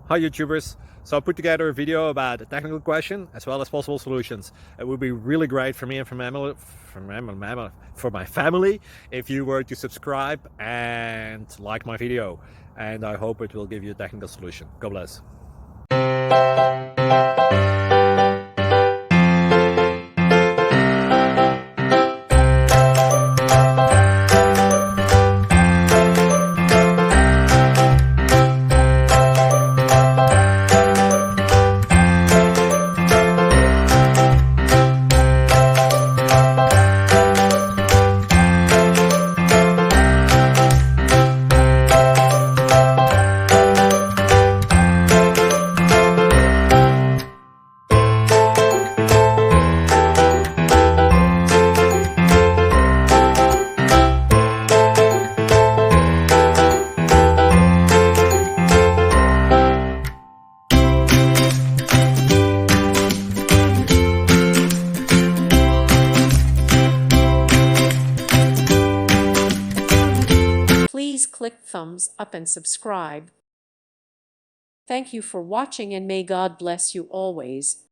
Hi YouTubers! So I put together a video about a technical question as well as possible solutions. It would be really great for me and for my family if you were to subscribe and like my video, and I hope it will give you a technical solution. God bless. Please click thumbs up and subscribe. Thank you for watching, and may God bless you always.